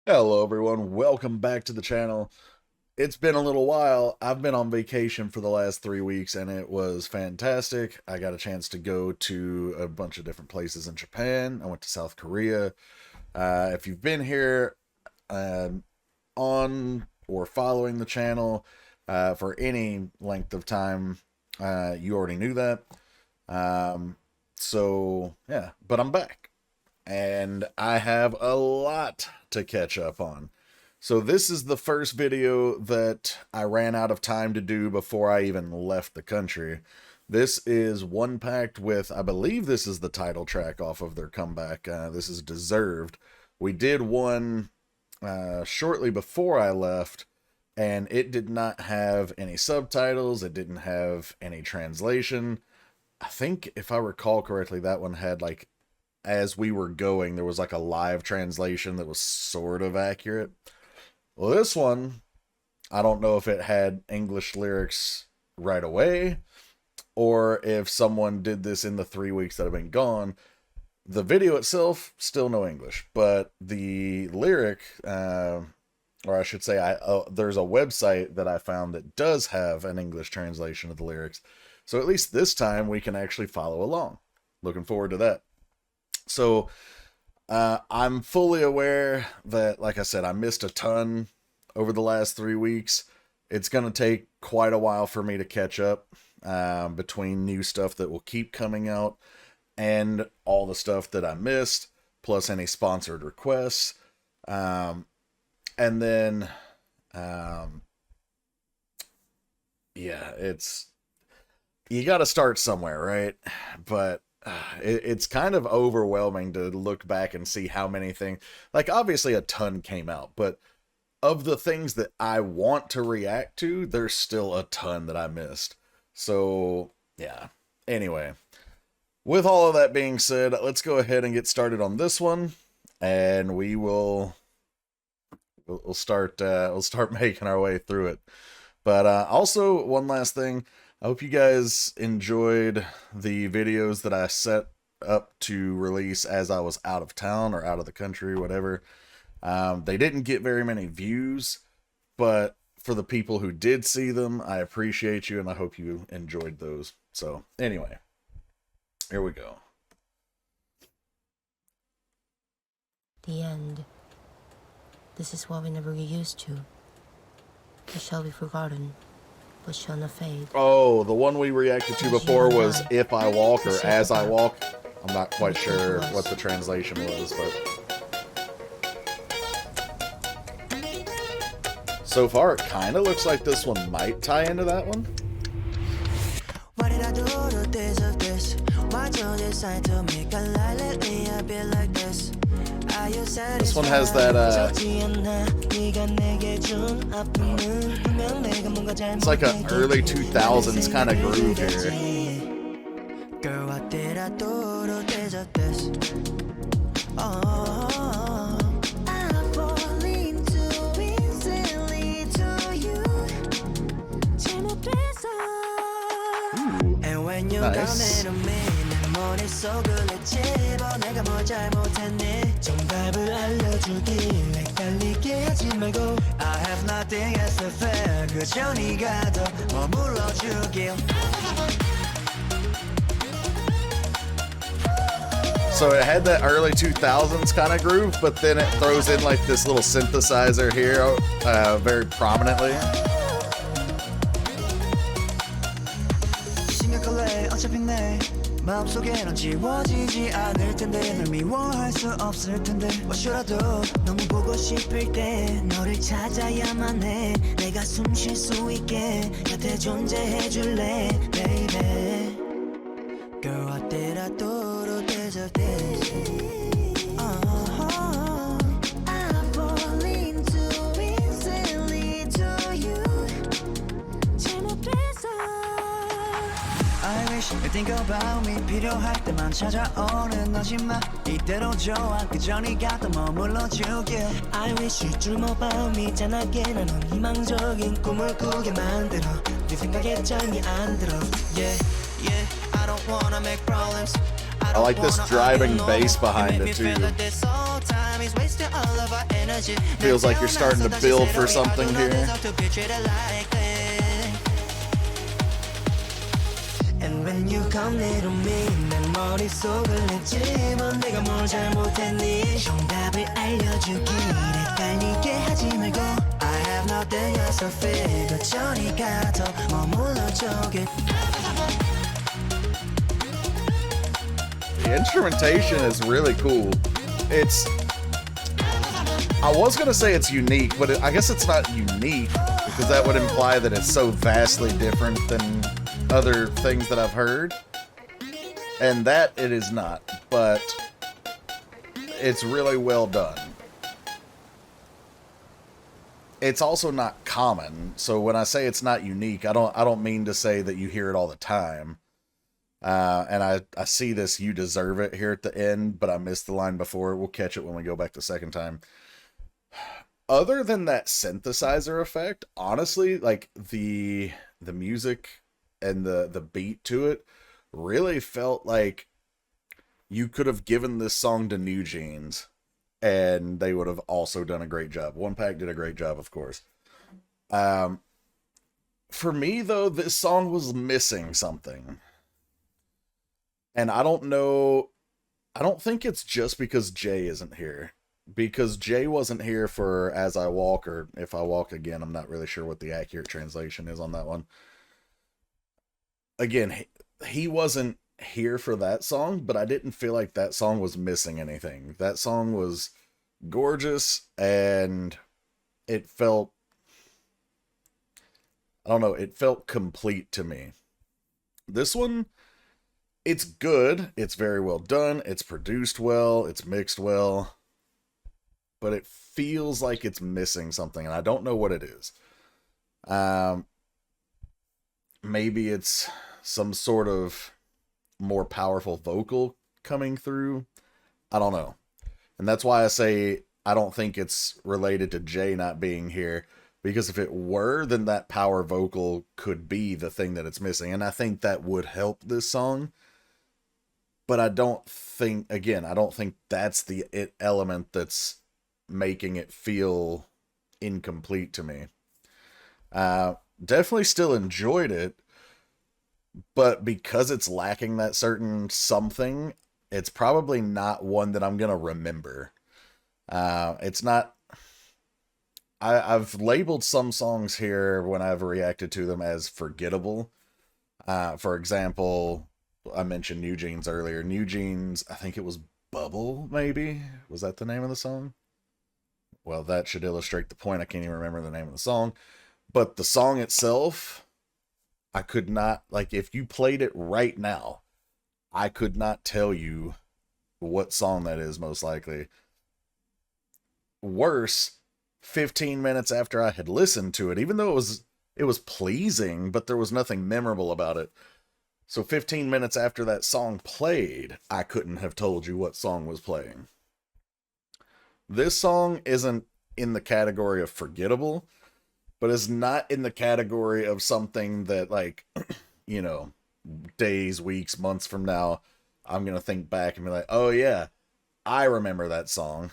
Hello everyone, welcome back to the channel. It's been a little while. I've been on vacation for the last 3 weeks and it was fantastic. I got a chance to go to a bunch of different places in Japan. I went to South Korea. If you've been here on or following the channel for any length of time, you already knew that. So yeah, but I'm back and I have a lot to catch up on. So this is the first video that I ran out of time to do before I even left the country. This is one packed with, I believe this is the title track off of their comeback. This is Deserved. We did one shortly before I left, and it did not have any subtitles. It didn't have any translation. I think, if I recall correctly, that one had, like, as we were going, there was like a live translation that was sort of accurate. Well, this one, I don't know if it had English lyrics right away, or if someone did this in the 3 weeks that I've been gone. The video itself, still no English, but the lyric, or I should say, there's a website that I found that does have an English translation of the lyrics. So at least this time we can actually follow along. Looking forward to that. So I'm fully aware that, like I said, I missed a ton over the last 3 weeks. It's going to take quite a while for me to catch up between new stuff that will keep coming out and all the stuff that I missed, plus any sponsored requests. And then, yeah, you got to start somewhere, right? But it's kind of overwhelming to look back and see how many things, like, obviously a ton came out, but of the things that I want to react to, there's still a ton that I missed. So yeah, anyway, with all of that being said, let's go ahead and get started on this one, and we'll start making our way through it. But also, one last thing, I hope you guys enjoyed the videos that I set up to release as I was out of town or out of the country, whatever. They didn't get very many views, but for the people who did see them, I appreciate you and I hope you enjoyed those. So anyway, here we go. The end. This is what we never get used to. It shall be forgotten, but shall not fade. Oh, the one we reacted to before was If I Walk or As I Walk. I'm not quite sure what the translation was, but so far it kind of looks like this one might tie into that one. What did I do to deserve this? Why don't you decide to make a lie? Let me be like this. This one has that it's like an early 2000s kind of groove here. Girl, what did I do to deserve this? Oh, I fall into instantly to you. And when you come into me, 내 머릿속을 집어 내가 뭘 잘못했니? 정답을 알려주길 헷갈리게 하지 말고 I have nothing else to fear 그저 네가 더 머물러주길. So it had that early 2000s kind of groove, but then it throws in like this little synthesizer here very prominently. 심각할래 어차피 내 마음속에는 지워지지 않을 텐데 널 미워할 수 없을 텐데 What should I do? 너무 보고 싶을 때 너를 찾아야만 해 내가 숨 쉴 수 있게 곁에 존재해 줄래 baby Girl what did I do to deserve this? I fall into instantly to you 잘못됐어 I wish you think about me 필요할 때만 찾아오는 너지만 이대로 좋아 그저 네가 더 머물러주길 I wish you dream about me 짠하게 나는 희망적인 꿈을 꾸게 만들어 네 생각에 잠이 안 들어 Yeah, yeah, I don't wanna make problems I I like this driving bass behind it too. Feels like you're starting to build for something here. And when you come near to me, 내 머릿속을 냈지만 내가 뭘 잘못했니? 정답을 알려주길 헷갈리게 하지 말고 I have nothing else to fear. 더 저리 가서 머물러 저길. The instrumentation is really cool. It's... I was going to say it's unique, but I guess it's not unique, because that would imply that it's so vastly different than other things that I've heard. And that it is not, but it's really well done. It's also not common, so when I say it's not unique, I don't mean to say that you hear it all the time. And I see this "you deserve it" here at the end, but I missed the line before. We'll catch it when we go back the second time. Other than that synthesizer effect, honestly, like the music and the beat to it really felt like you could have given this song to New Jeans and they would have also done a great job. One Pack did a great job, of course. For me, though, this song was missing something. And I don't know, I don't think it's just because Jay isn't here. Because Jay wasn't here for As I Walk, or If I Walk Again. I'm not really sure what the accurate translation is on that one. Again, he wasn't here for that song, but I didn't feel like that song was missing anything. That song was gorgeous, and it felt, I don't know, it felt complete to me. This one, it's good, it's very well done, it's produced well, it's mixed well, but it feels like it's missing something, and I don't know what it is. Maybe it's some sort of more powerful vocal coming through. I don't know. And that's why I say I don't think it's related to Jay not being here, because if it were, then that power vocal could be the thing that it's missing, and I think that would help this song. But I don't think, again, I don't think that's the element that's making it feel incomplete to me. Definitely still enjoyed it, but because it's lacking that certain something, it's probably not one that I'm going to remember. It's not... I've labeled some songs here when I've reacted to them as forgettable. For example, I mentioned New Jeans earlier. New Jeans, I think it was Bubble, maybe? Was that the name of the song? Well, that should illustrate the point. I can't even remember the name of the song. But the song itself, I could not, like, if you played it right now, I could not tell you what song that is, most likely. Worse, 15 minutes after I had listened to it, even though it was pleasing, but there was nothing memorable about it. So 15 minutes after that song played, I couldn't have told you what song was playing. This song isn't in the category of forgettable, but is not in the category of something that, like, you know, days, weeks, months from now, I'm going to think back and be like, oh yeah, I remember that song.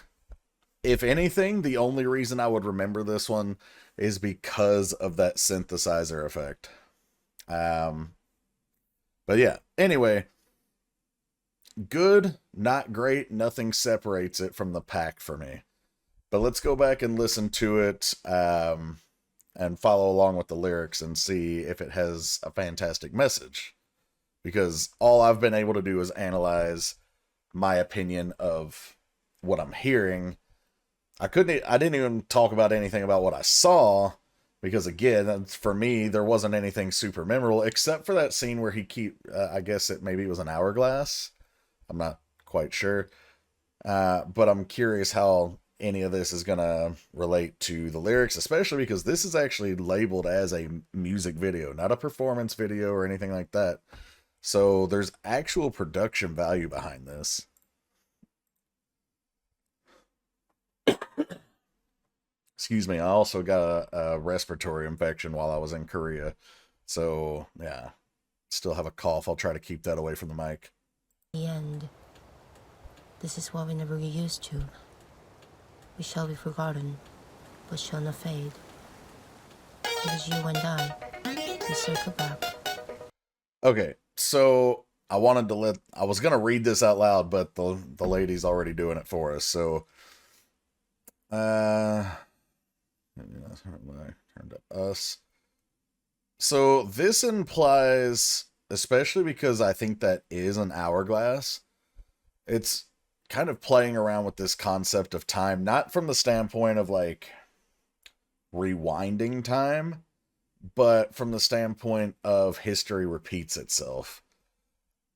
If anything, the only reason I would remember this one is because of that synthesizer effect. But yeah, anyway, good, not great, nothing separates it from the pack for me. But let's go back and listen to it and follow along with the lyrics and see if it has a fantastic message. Because all I've been able to do is analyze my opinion of what I'm hearing. I didn't even talk about anything about what I saw, because again, for me, there wasn't anything super memorable, except for that scene where I guess maybe it was an hourglass. I'm not quite sure. But I'm curious how any of this is going to relate to the lyrics, especially because this is actually labeled as a music video, not a performance video or anything like that. So there's actual production value behind this. Excuse me, I also got a respiratory infection while I was in Korea. So, yeah, still have a cough. I'll try to keep that away from the mic. The end. This is what we never get used to. We shall be forgotten, but shall not fade. It is you and I. We circle back. Okay, so I was gonna read this out loud, but the lady's already doing it for us. So, turn to us. So this implies, especially because I think that is an hourglass, it's kind of playing around with this concept of time, not from the standpoint of like rewinding time, but from the standpoint of history repeats itself.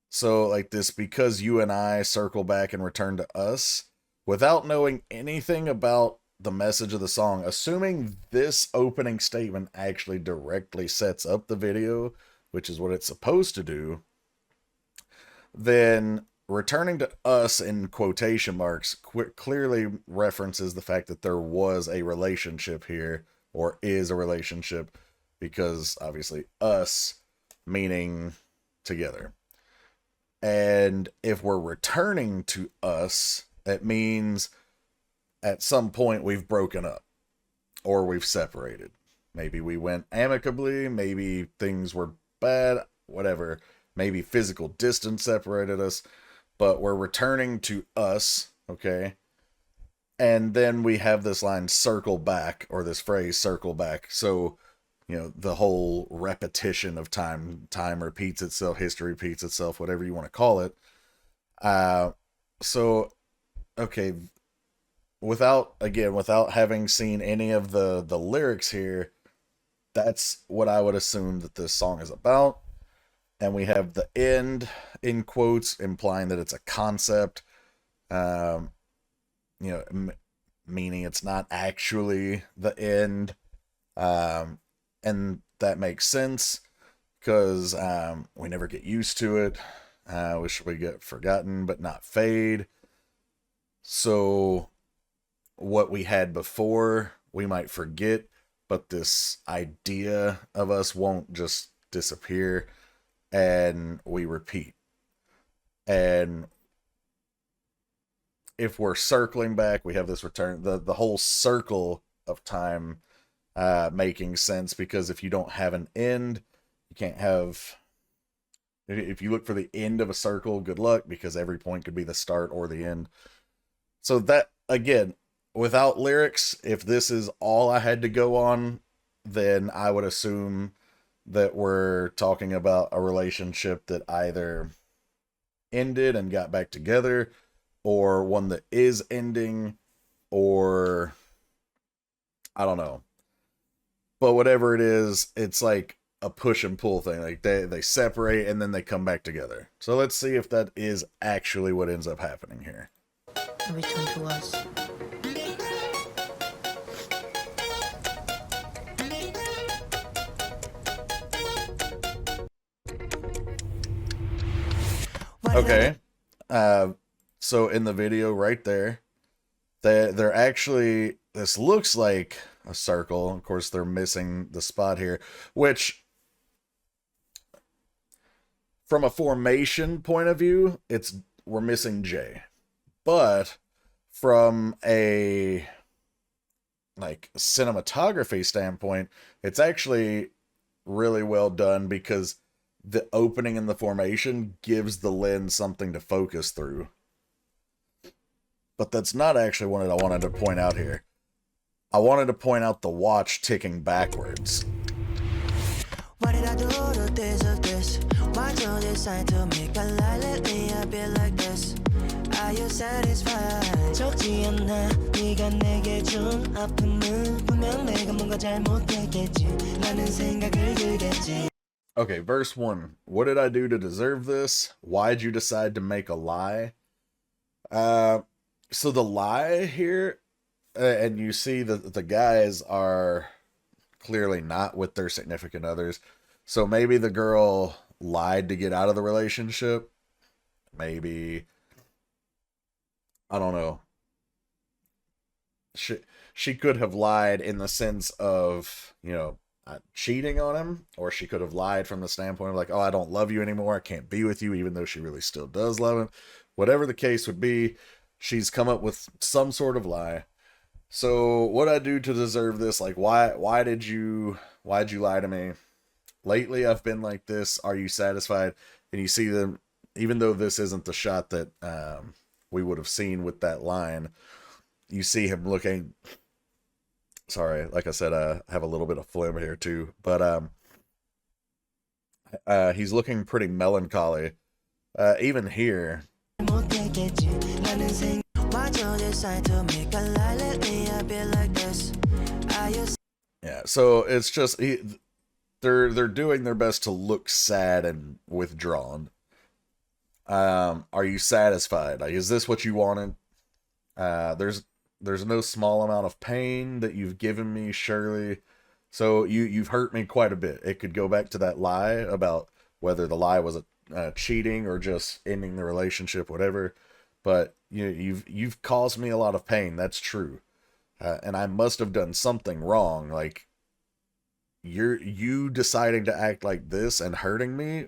So like this, because you and I circle back and return to us, without knowing anything about the message of the song, assuming this opening statement actually directly sets up the video, which is what it's supposed to do, then returning to us in quotation marks clearly references the fact that there was a relationship here, or is a relationship, because obviously us meaning together. And if we're returning to us, it means at some point we've broken up or we've separated. Maybe we went amicably, maybe things were bad, whatever. Maybe physical distance separated us, but we're returning to us, okay? And then we have this line circle back, or this phrase circle back. So, you know, the whole repetition of time repeats itself, history repeats itself, whatever you want to call it. So, okay, without having seen any of the lyrics here, that's what I would assume that this song is about. And we have the end in quotes, implying that it's a concept, meaning it's not actually the end. And that makes sense because we never get used to it. Wish we get forgotten, but not fade. So what we had before, we might forget, but this idea of us won't just disappear, and we repeat. And if we're circling back, we have this return, the whole circle of time making sense, because if you don't have an end, you can't have, if you look for the end of a circle, good luck, because every point could be the start or the end. So that, again, without lyrics, if this is all I had to go on, then I would assume that we're talking about a relationship that either ended and got back together, or one that is ending, or I don't know. But whatever it is, it's like a push and pull thing. Like they separate and then they come back together. So let's see if that is actually what ends up happening here. Return to us. Okay. So in the video right there, they're actually, this looks like a circle. Of course, they're missing the spot here, which from a formation point of view, we're missing J. But from a like cinematography standpoint, it's actually really well done, because the opening in the formation gives the lens something to focus through. But that's not actually what I wanted to point out here. I wanted to point out the watch ticking backwards. What did I do to deserve this? Why do you decide to make a lie? Let me be like this. Are you satisfied? 적지 않나 네가 내게 준 아픔은 분명 내가 뭔가 잘못했겠지 라는 생각을 들겠지. Okay, verse 1. What did I do to deserve this? Why'd you decide to make a lie? So the lie here, and you see that the guys are clearly not with their significant others. So maybe the girl lied to get out of the relationship. Maybe, I don't know. She could have lied in the sense of, cheating on him, or she could have lied from the standpoint of like, oh, I don't love you anymore, I can't be with you, even though she really still does love him. Whatever the case would be, she's come up with some sort of lie. So what I do to deserve this? Like, why'd you lie to me? Lately I've been like this. Are you satisfied? And you see them, even though this isn't the shot that we would have seen with that line, you see him looking. Sorry, like I said, I have a little bit of phlegm here too, but he's looking pretty melancholy. Even here. Yeah, so it's just they're doing their best to look sad and withdrawn. Are you satisfied? Like, is this what you wanted? There's no small amount of pain that you've given me, surely. So you've hurt me quite a bit. It could go back to that lie about whether the lie was cheating or just ending the relationship, whatever. But you've caused me a lot of pain. That's true, and I must have done something wrong. Like, you deciding to act like this and hurting me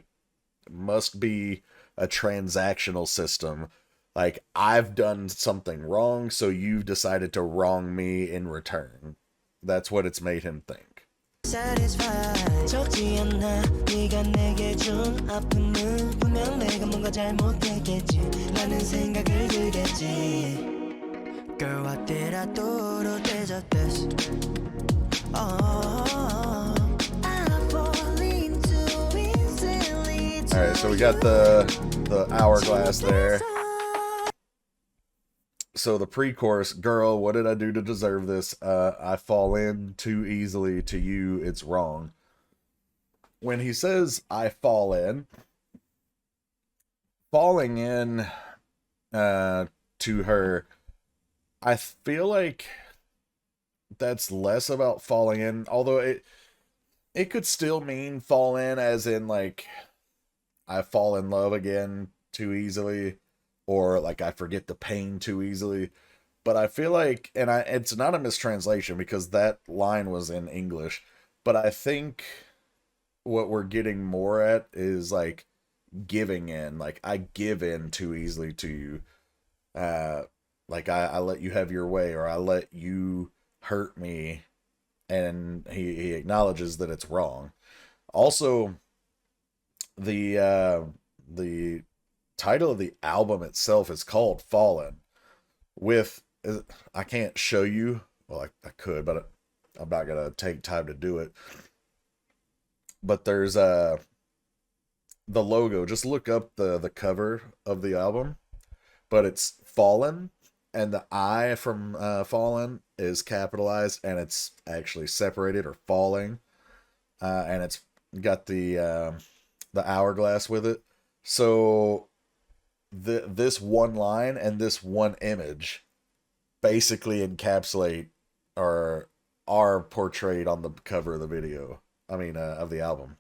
must be a transactional system. Like, I've done something wrong, so you've decided to wrong me in return. That's what it's made him think. Girl, what did I do to deserve this? Alright, so we got the hourglass there. So the pre-chorus, girl, what did I do to deserve this? I fall in too easily to you, it's wrong. When he says, I fall in, falling in to her, I feel like that's less about falling in, although it could still mean fall in as in like, I fall in love again too easily, or like I forget the pain too easily. But I feel like, and it's not a mistranslation because that line was in English, but I think what we're getting more at is like giving in. Like, I give in too easily to you. Like I let you have your way, or I let you hurt me, and he acknowledges that it's wrong. Also, the title of the album itself is called Fallin. With, I can't show you, well, I could, but I'm not gonna take time to do it. But there's the logo. Just look up the cover of the album, but it's Fallin, and the I from Fallin is capitalized, and it's actually separated, or falling, and it's got the hourglass with it. So this one line and this one image basically encapsulate or are portrayed on the cover of the video. I mean, of the album.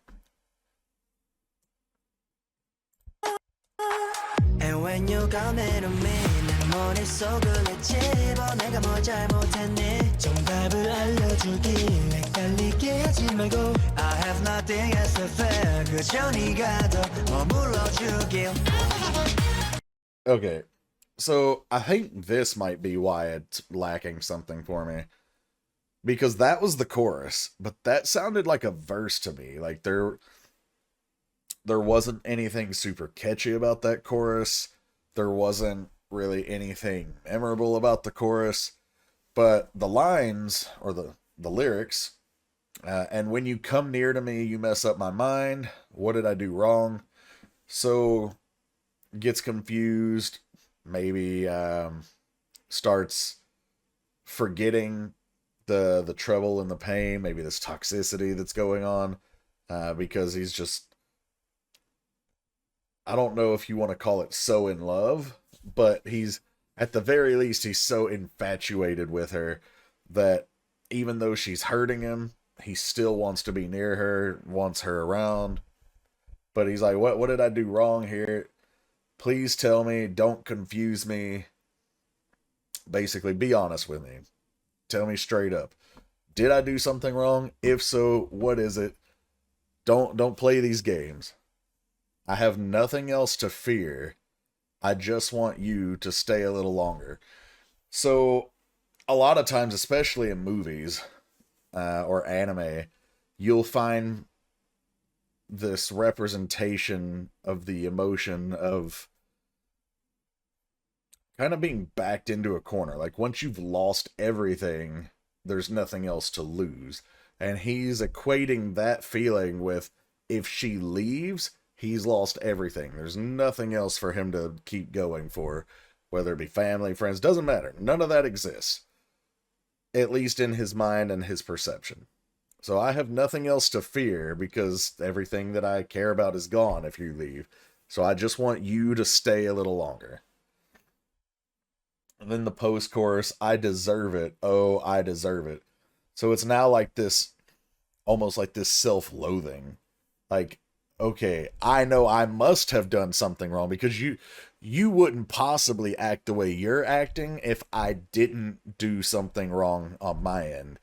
And when you come into me, 내 머릿속을 헤집어 내가 뭘 잘못했니 정답을 알려주길 헷갈리게 하지 말고 I have nothing else to fear 그저 네가 더 머물러주길. Okay, so I think this might be why it's lacking something for me. Because that was the chorus, but that sounded like a verse to me. Like there wasn't anything super catchy about that chorus. There wasn't really anything memorable about the chorus. But the lines, or the lyrics, and when you come near to me, you mess up my mind. What did I do wrong? So gets confused, maybe starts forgetting the trouble and the pain, maybe this toxicity that's going on, because he's just, I don't know if you want to call it so in love, but he's, at the very least, he's so infatuated with her that even though she's hurting him, he still wants to be near her, wants her around. But he's like, what did I do wrong here? Please tell me, don't confuse me. Basically, be honest with me. Tell me straight up. Did I do something wrong? If so, what is it? Don't play these games. I have nothing else to fear. I just want you to stay a little longer. So, a lot of times, especially in movies or anime, you'll find this representation of the emotion of kind of being backed into a corner. Like, once you've lost everything, there's nothing else to lose. And he's equating that feeling with, if she leaves, he's lost everything. There's nothing else for him to keep going for, whether it be family, friends, doesn't matter. None of that exists, at least in his mind and his perception. So I have nothing else to fear because everything that I care about is gone if you leave. So I just want you to stay a little longer. And then the post-chorus, I deserve it. Oh, I deserve it. So it's now like this, almost like this self-loathing. Like, okay, I know I must have done something wrong because you wouldn't possibly act the way you're acting if I didn't do something wrong on my end.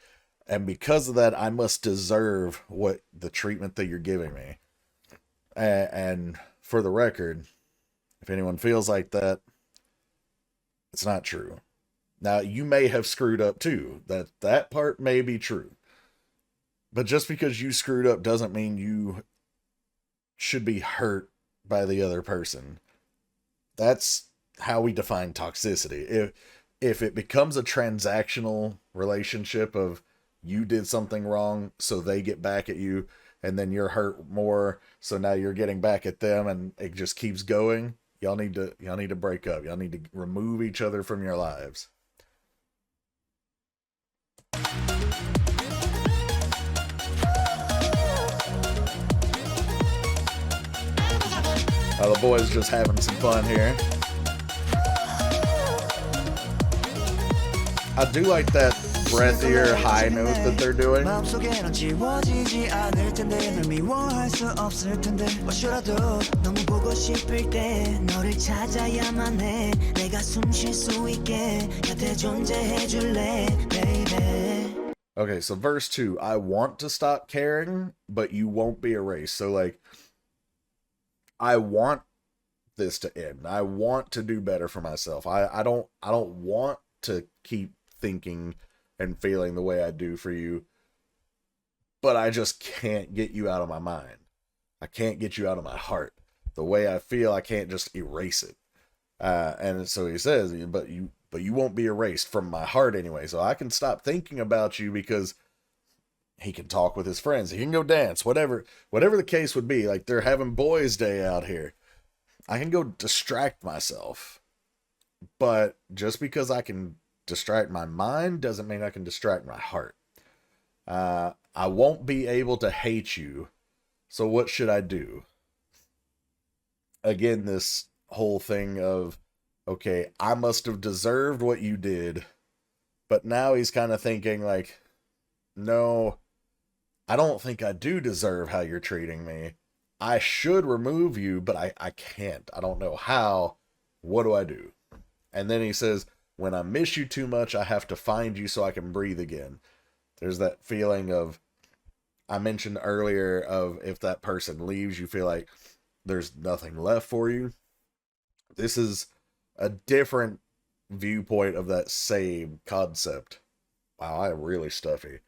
And because of that, I must deserve what the treatment that you're giving me. And for the record, if anyone feels like that, it's not true. Now, you may have screwed up too. That part may be true. But just because you screwed up doesn't mean you should be hurt by the other person. That's how we define toxicity. If it becomes a transactional relationship of you did something wrong, so they get back at you, and then you're hurt more, so now you're getting back at them, and it just keeps going, y'all need to break up. Y'all need to remove each other from your lives. The boys just having some fun here. I do like that breathier high note that they're doing. Okay, so verse 2, I want to stop caring, but you won't be erased. So like, I want this to end. I want to do better for myself. I don't want to keep thinking and feeling the way I do for you, but I just can't get you out of my mind. I can't get you out of my heart. The way I feel, I can't just erase it. And so he says, but you won't be erased from my heart anyway. So I can stop thinking about you because he can talk with his friends. He can go dance, whatever the case would be. Like, they're having boys' day out here. I can go distract myself. But just because I can distract my mind doesn't mean I can distract my heart. I won't be able to hate you. So what should I do? Again, this whole thing of, okay, I must have deserved what you did. But now he's kind of thinking like, no, I don't think I do deserve how you're treating me. I should remove you, but I can't. I don't know how. What do I do? And then he says, when I miss you too much, I have to find you so I can breathe again. There's that feeling of, I mentioned earlier, of if that person leaves, you feel like there's nothing left for you. This is a different viewpoint of that same concept. Wow, I am really stuffy.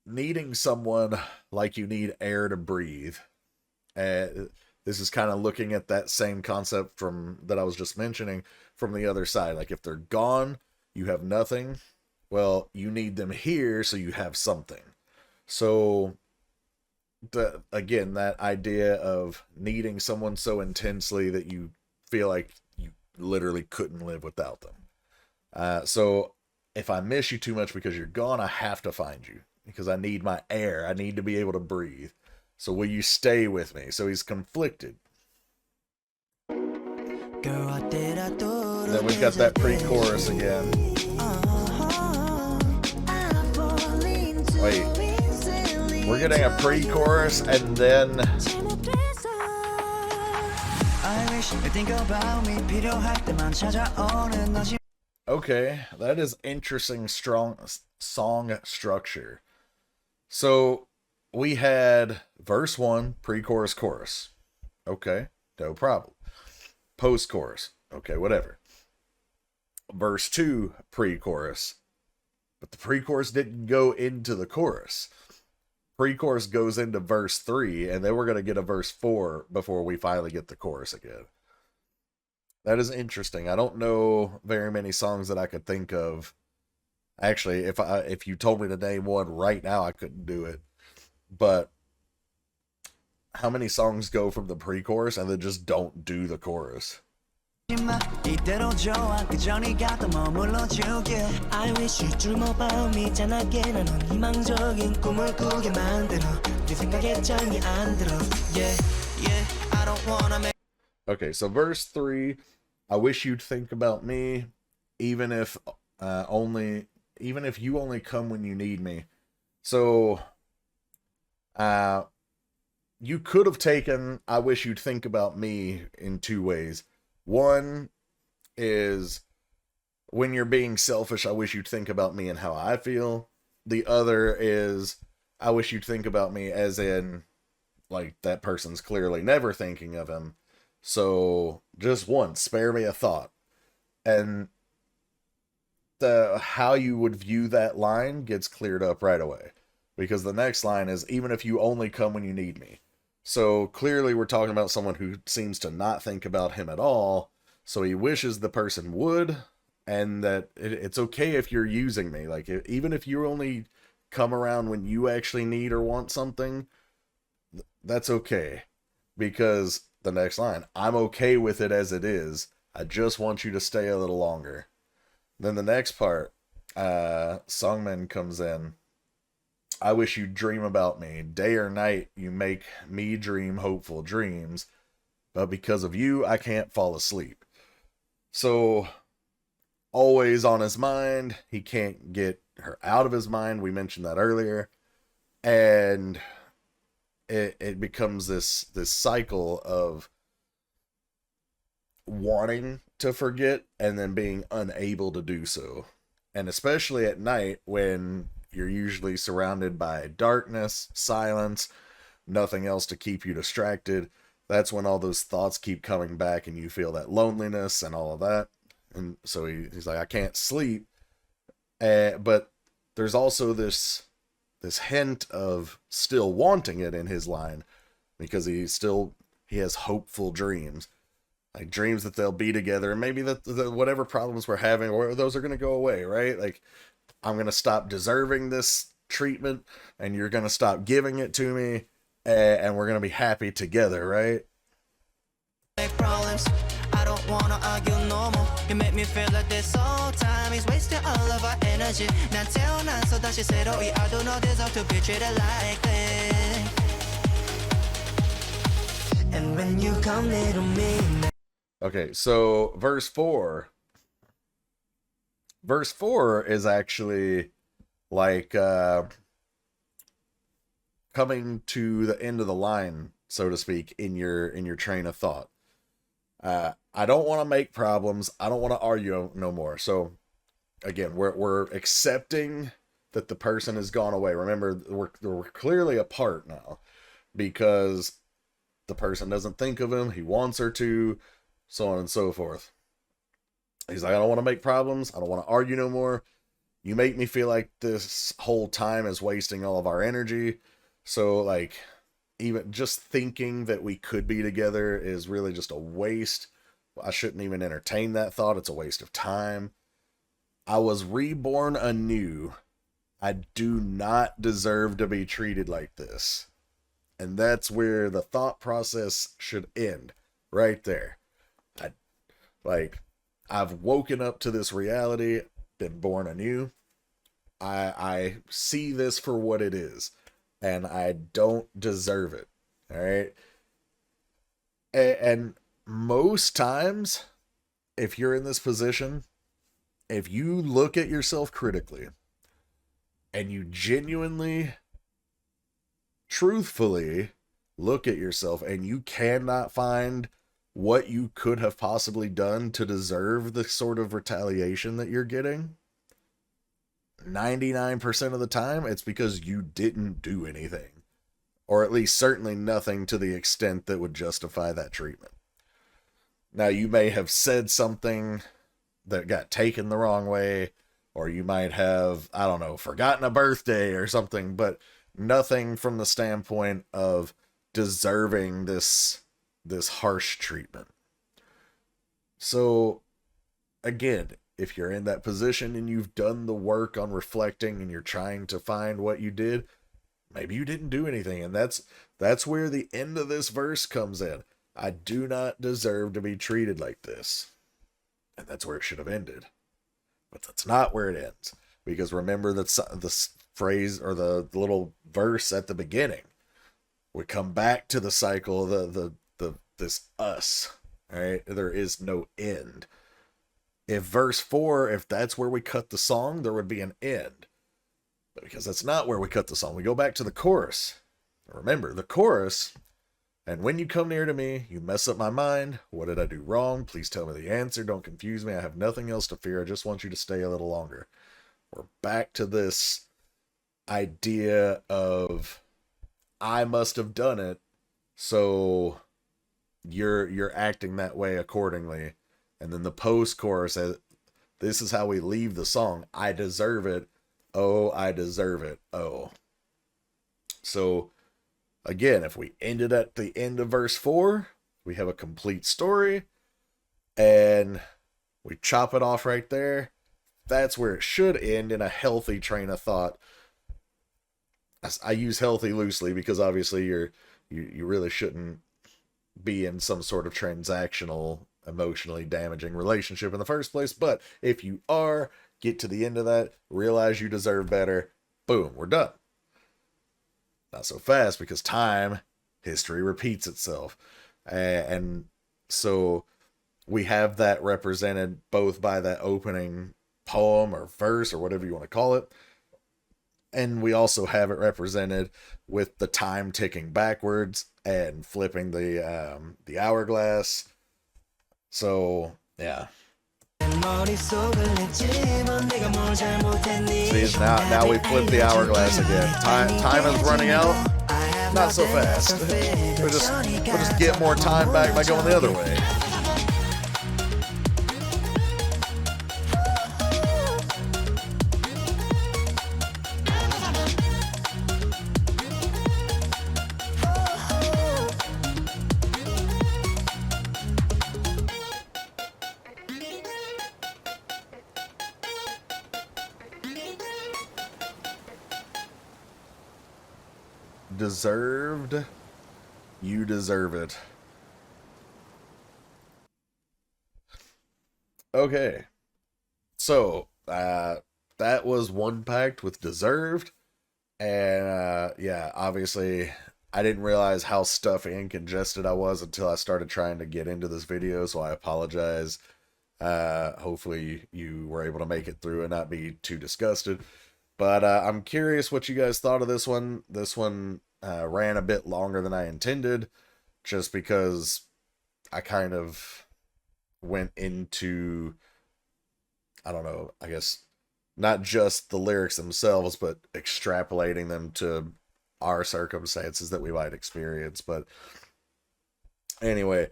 Needing someone like you need air to breathe. This is kind of looking at that same concept from that I was just mentioning from the other side. Like, if they're gone, you have nothing. Well, you need them here so you have something. So, again, that idea of needing someone so intensely that you feel like you literally couldn't live without them. So if I miss you too much because you're gone, I have to find you because I need my air. I need to be able to breathe. So will you stay with me? So he's conflicted. Then we've got that pre-chorus again. Wait, we're getting a pre-chorus and then wish you think about me 필요할 때만 찾아오는 너지. Okay, that is interesting, strong song structure. So we had verse 1, pre-chorus, chorus. Okay, no problem. Post-chorus. Okay, whatever. Verse 2, pre-chorus. But the pre-chorus didn't go into the chorus. Pre-chorus goes into verse 3, and then we're going to get a verse 4 before we finally get the chorus again. That is interesting. I don't know very many songs that I could think of. Actually, if you told me to name one right now, I couldn't do it. But how many songs go from the pre-chorus and then just don't do the chorus? 이대로 좋아 그 전이 가도 머물러줄게. I wish you dream about me 짠하게 나는 희망적인 꿈을 꾸게 만들어 네 생각에 잠이 안 들어. Yeah, yeah, I don't wanna make. Okay, so verse 3, I wish you'd think about me, even if you only come when you need me. So, you could have taken I wish you'd think about me in two ways. One is when you're being selfish, I wish you'd think about me and how I feel. The other is I wish you'd think about me as in, like, that person's clearly never thinking of him. So just once, spare me a thought. And how you would view that line gets cleared up right away. Because the next line is, even if you only come when you need me. So clearly we're talking about someone who seems to not think about him at all. So he wishes the person would, and that it's okay if you're using me. Like, even if you only come around when you actually need or want something, that's okay. Because the next line, I'm okay with it as it is. I just want you to stay a little longer. Then the next part, Songman comes in. I wish you'd dream about me. Day or night, you make me dream hopeful dreams. But because of you, I can't fall asleep. So, always on his mind. He can't get her out of his mind. We mentioned that earlier. And it becomes this cycle of wanting to forget and then being unable to do so. And especially at night when you're usually surrounded by darkness, silence, nothing else to keep you distracted. That's when all those thoughts keep coming back and you feel that loneliness and all of that. And so he's like, I can't sleep. But there's also this hint of still wanting it in his line, because he has hopeful dreams. Like dreams that they'll be together, and maybe that whatever problems we're having, or those are going to go away, right? Like, I'm going to stop deserving this treatment, and you're going to stop giving it to me, and we're going to be happy together, right? Make problems. I don't wanna argue no more. You make me feel like this whole time is wasting all of our energy. 난 태어나서 다시 새로이 I do not deserve to be treated like this. And when you come near to me. Okay, so verse 4. Verse 4 is actually like coming to the end of the line, so to speak, in your train of thought. I don't want to make problems. I don't want to argue no more. So again, we're accepting that the person has gone away. Remember, we're clearly apart now because the person doesn't think of him. He wants her to, so on and so forth. He's like, I don't want to make problems. I don't want to argue no more. You make me feel like this whole time is wasting all of our energy. So, like, even just thinking that we could be together is really just a waste. I shouldn't even entertain that thought. It's a waste of time. I was reborn anew. I do not deserve to be treated like this. And that's where the thought process should end. Right there. I've woken up to this reality, been born anew. I see this for what it is, and I don't deserve it. All right. And most times, if you're in this position, if you look at yourself critically and you genuinely, truthfully look at yourself and you cannot find what you could have possibly done to deserve the sort of retaliation that you're getting, 99% of the time, it's because you didn't do anything. Or at least certainly nothing to the extent that would justify that treatment. Now, you may have said something that got taken the wrong way, or you might have, I don't know, forgotten a birthday or something, but nothing from the standpoint of deserving this harsh treatment. So, again, if you're in that position and you've done the work on reflecting and you're trying to find what you did, maybe you didn't do anything, and that's where the end of this verse comes in. I do not deserve to be treated like this. And that's where it should have ended. But that's not where it ends. Because remember that the phrase or the little verse at the beginning. We come back to the cycle, this us. All right? There is no end. If verse 4, if that's where we cut the song, there would be an end. But because that's not where we cut the song, we go back to the chorus. Remember, the chorus, and when you come near to me, you mess up my mind. What did I do wrong? Please tell me the answer. Don't confuse me. I have nothing else to fear. I just want you to stay a little longer. We're back to this idea of I must have done it, so you're acting that way accordingly. And then the post-chorus says, this is how we leave the song. I deserve it. Oh, I deserve it. Oh. So, again, if we ended at the end of verse 4, we have a complete story, and we chop it off right there. That's where it should end, in a healthy train of thought. I use healthy loosely because obviously you really shouldn't be in some sort of transactional, emotionally damaging relationship in the first place. But if you are, get to the end of that, realize you deserve better. Boom, we're done. Not so fast, because history repeats itself. And so we have that represented both by that opening poem or verse or whatever you want to call it. And we also have it represented with the time ticking backwards and flipping the hourglass. So, yeah. See, now we flip the hourglass again. Time is running out. Not so fast. We'll just get more time back by going the other way. Deserved. You deserve it. Okay. So, that was one pact with deserved. And, yeah, obviously, I didn't realize how stuffy and congested I was until I started trying to get into this video, so I apologize. Hopefully you were able to make it through and not be too disgusted. But I'm curious what you guys thought of this one. This one ran a bit longer than I intended, just because I kind of went into, I don't know, I guess, not just the lyrics themselves, but extrapolating them to our circumstances that we might experience. But anyway,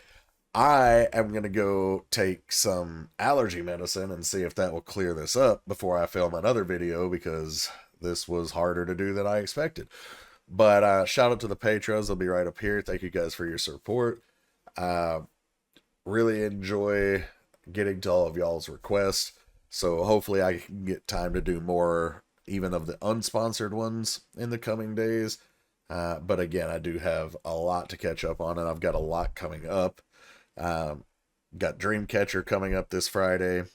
I am going to go take some allergy medicine and see if that will clear this up before I film another video, because this was harder to do than I expected. But shout out to the patrons. They'll be right up here. Thank you guys for your support. Really enjoy getting to all of y'all's requests. So hopefully I can get time to do more, even of the unsponsored ones, in the coming days. But again, I do have a lot to catch up on, and I've got a lot coming up. Got Dreamcatcher coming up this Friday.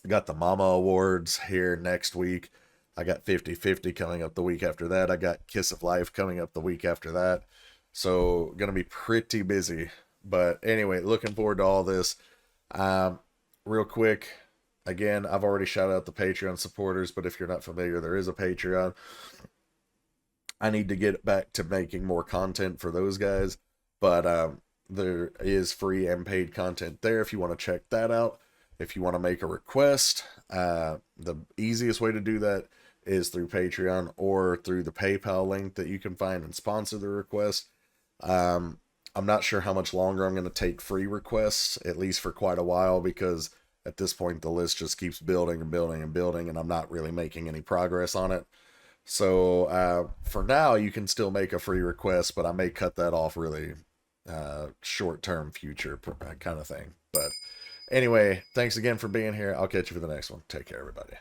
Got the Mama Awards here next week. I got 50/50 coming up the week after that. I got Kiss of Life coming up the week after that. So, gonna be pretty busy. But anyway, looking forward to all this. Real quick, again, I've already shouted out the Patreon supporters, but if you're not familiar, there is a Patreon. I need to get back to making more content for those guys. But there is free and paid content there if you want to check that out. If you want to make a request, the easiest way to do that is through Patreon or through the PayPal link that you can find and sponsor the request. I'm not sure how much longer I'm going to take free requests, at least for quite a while, because at this point the list just keeps building and building and building, and I'm not really making any progress on it. So for now, you can still make a free request, but I may cut that off really short-term future kind of thing. But anyway, thanks again for being here. I'll catch you for the next one. Take care, everybody.